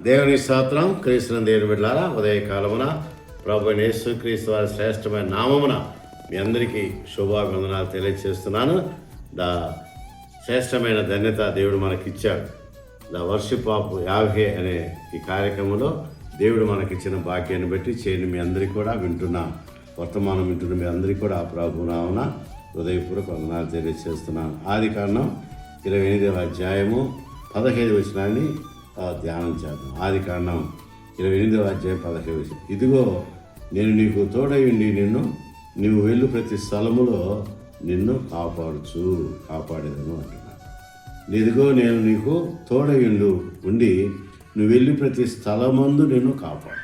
దేవుని స్తోత్రం. క్రీస్తునందు దేవుని బిడ్డలారా, ఉదయకాలమున ప్రభువైన యేసుక్రీస్తు వారి శ్రేష్టమైన నామమున మీ అందరికీ శుభాభివందనాలు తెలియజేస్తున్నాను. శ్రేష్టమైన ధన్యత దేవుడు మనకిచ్చాడు. వర్షిప్ ఆఫ్ యాహే అనే ఈ కార్యక్రమంలో దేవుడు మనకిచ్చిన భాగ్యాన్ని బట్టి చేయని మీ అందరికీ కూడా వర్తమానం వింటున్న మీ అందరికీ కూడా ప్రభు నామమున హృదయపూర్వక వందనాలు తెలియజేస్తున్నాను. ఆదికాండం 28వ అధ్యాయము 15వ వచనాన్ని ధ్యానం చేద్దాం. ఆదికాండం 28వ అధ్యాయం 15వ వచనం. ఇదిగో నేను నీకు తోడయుండి నీవు వెళ్ళు ప్రతి స్థలములో నిన్ను కాపాడేదను అంటున్నాను. ఇదిగో నేను నీకు ఉండి నువ్వు వెళ్ళి ప్రతి స్థలమందు నిన్ను కాపాడు.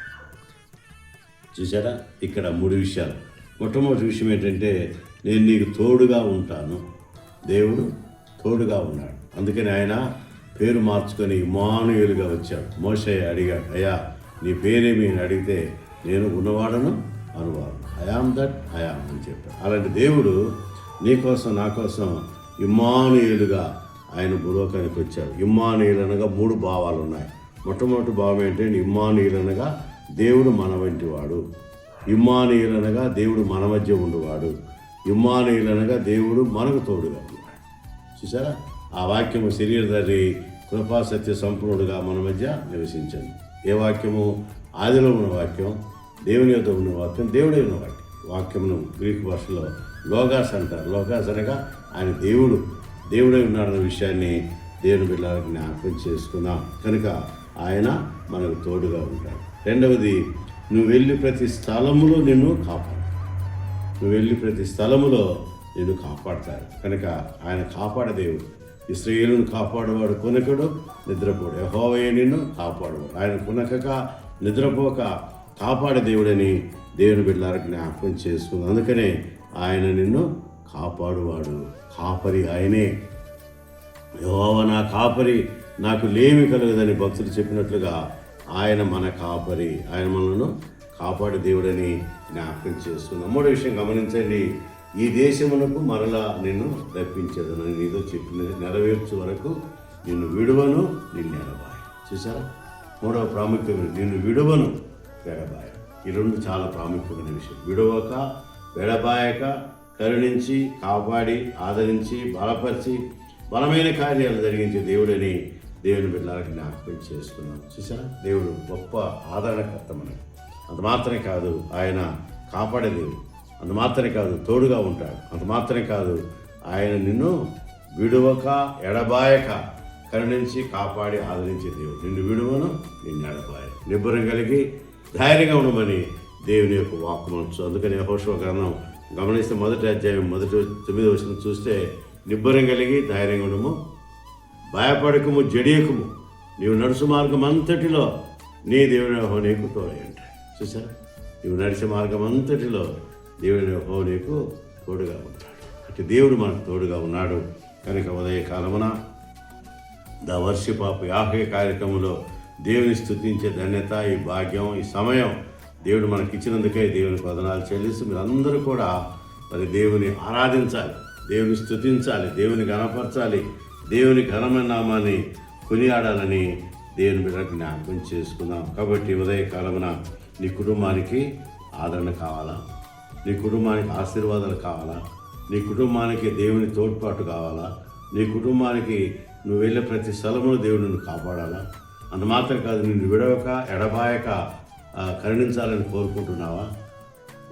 చూసారా, ఇక్కడ 3 విషయాలు. మొట్టమొదటి విషయం ఏంటంటే, నేను నీకు తోడుగా ఉంటాను. దేవుడు తోడుగా ఉన్నాడు. అందుకని ఆయన పేరు మార్చుకొని ఇమ్మానుయేలుగా వచ్చాడు. మోషే అడిగాడు, అయ్యా నీ పేరేమి అని అడిగితే, నేను ఉన్నవాడను అనువాడు, ఐఆమ్ దట్ ఐఆమ్ అని చెప్పాడు. అలాంటి దేవుడు నీకోసం నా కోసం ఇమ్మానుయేలుగా ఆయన భూలోకానికి వచ్చాడు. ఇమ్మానుయేలు అనగా 3 భావాలు ఉన్నాయి. మొట్టమొదటి భావం ఏంటంటే, ఇమ్మానుయేలు అనగా దేవుడు మన వంటి వాడు. ఇమ్మానుయేలు అనగా దేవుడు మన మధ్య ఉండేవాడు. ఇమ్మానుయేలు అనగా దేవుడు మనకు తోడుగా ఉన్నాడు. చూసారా, ఆ వాక్యము శరీరధారి కృపా సత్య సంపూర్ణుడుగా మన మధ్య నివసించండి. ఏ వాక్యము? ఆదిలో ఉన్న వాక్యం, దేవుని యొద్ద ఉన్న వాక్యం, దేవుడే ఉన్న వాక్యం. వాక్యమును గ్రీకు భాషలో లోగాస్ అంటారు. లోగాస్ అనగా ఆయన దేవుడై ఉన్నాడన్న విషయాన్ని దేవుని బిడ్డలకు జ్ఞాపకం చేసుకున్నాం. కనుక ఆయన మనకు తోడుగా ఉంటాడు. రెండవది, నువ్వు వెళ్ళి ప్రతి స్థలములో నిన్ను కాపాడతాడు. కనుక ఆయన కాపాడే దేవుడు. ఇశ్రాయేలును కాపాడేవాడు కొనకడు, నిద్రపోడు. యెహోవాయే నిన్ను కాపాడేవాడు. ఆయన కొనకక నిద్రపోక కాపాడే దేవుడని దేవుని బిడ్డలకు జ్ఞాపకం చేసుకుంది. అందుకనే ఆయన నిన్ను కాపాడువాడు. కాపరి ఆయనే. యెహోవా నా కాపరి, నాకు లేమి కలగదని భక్తులు చెప్పినట్లుగా ఆయన మన కాపరి. ఆయన మనను కాపాడే దేవుడని జ్ఞాపకం చేస్తున్నాం. 3వ విషయం గమనించండి, ఈ దేశమునకు మరలా నిన్ను రప్పించేదను నీతో చెప్పినది నెరవేర్చు వరకు నిన్ను విడువను, నిన్ను ఎడబాయ. చూసారా, 3వ ప్రాముఖ్యమైన నిన్ను విడువను, ఎడబాయ. ఈ 2 చాలా ప్రాముఖ్యమైన విషయం. విడవక, ఎడబాయక, కరుణించి, కాపాడి, ఆదరించి, బలపరిచి, బలమైన కార్యాలు జరిగించే దేవుడని దేవుని బిడ్డలకు జ్ఞాపకం చేసుకున్నాం. చూసారా, దేవుడు గొప్ప ఆదరణకర్త మనకు. అంత మాత్రమే కాదు, ఆయన కాపాడే దేవుడు. అంత మాత్రమే కాదు, తోడుగా ఉంటాడు. అంత మాత్రమే కాదు, ఆయన నిన్ను విడువక, ఎడబాయక, కరుణించి, కాపాడి, ఆదరించే దేవుడు. నిన్ను విడువను, నిన్ను ఎడబాయ. నిబ్బరం కలిగి ధైర్యంగా ఉండమని దేవుని యొక్క వాక్కుమంచు. అందుకని యెహోషువ గ్రంథం గమనిస్తే 1వ అధ్యాయం 9వ వచనం చూస్తే, నిబ్బరం కలిగి ధైర్యంగా ఉండము, భయపడకము, జడియకము, నీవు నడుచు మార్గం అంతటిలో నీ దేవుని యెహోవా నీకు తోడై ఉంటాడు. చూసారా, నీవు నడిచే మార్గం అంతటిలో దేవుని యెహోవా నీకు తోడుగా ఉంటాడు. అంటే దేవుడు మనకు తోడుగా ఉన్నాడు. కనుక ఉదయకాలమున వర్షిప్ ఆఫ్ యాహే కార్యక్రమంలో దేవుని స్తుతించే ధన్యత, ఈ భాగ్యం, ఈ సమయం దేవుడు మనకిచ్చినందుకే దేవునికి వందనాలు చెల్లిస్తూ మీరందరూ కూడా మరి దేవుని ఆరాధించాలి, దేవుని స్తుతించాలి, దేవుని ఘనపరచాలి, దేవుని ఘనమైన నామాన్ని కొనియాడాలని దేవుని బిడ్డలకు జ్ఞాపకం చేసుకుందాం. కాబట్టి ఉదయకాలమున నీ కుటుంబానికి ఆదరణ కావాలా? నీ కుటుంబానికి ఆశీర్వాదాలు కావాలా? నీ కుటుంబానికి దేవుని తోడ్పాటు కావాలా? నీ కుటుంబానికి నువ్వు వెళ్ళే ప్రతి స్థలంలో దేవుడు నిన్ను కాపాడాలా? అంత మాత్రం కాదు, నిన్ను విడవక, ఎడబాయక కరుణించాలని కోరుకుంటున్నావా?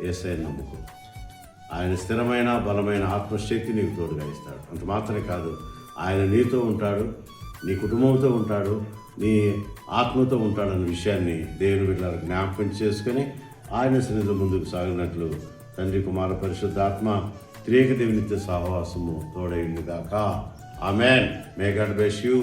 యేసయ్యను నమ్ముకో. ఆయన స్థిరమైన బలమైన ఆత్మశక్తి నీకు తోడుగా ఇస్తాడు. అంత మాత్రమే కాదు, ఆయన నీతో ఉంటాడు, నీ కుటుంబంతో ఉంటాడు, నీ ఆత్మతో ఉంటాడన్న విషయాన్ని దేవుని బిడ్డలకు జ్ఞాపకం చేసుకొని ఆయన సన్నిధిలో ముందుకు సాగినట్లు తండ్రి, కుమార, పరిశుద్ధాత్మ త్రియేక దేవునితో సహవాసము తోడైంది గాక. ఆమేన్. May God bless you.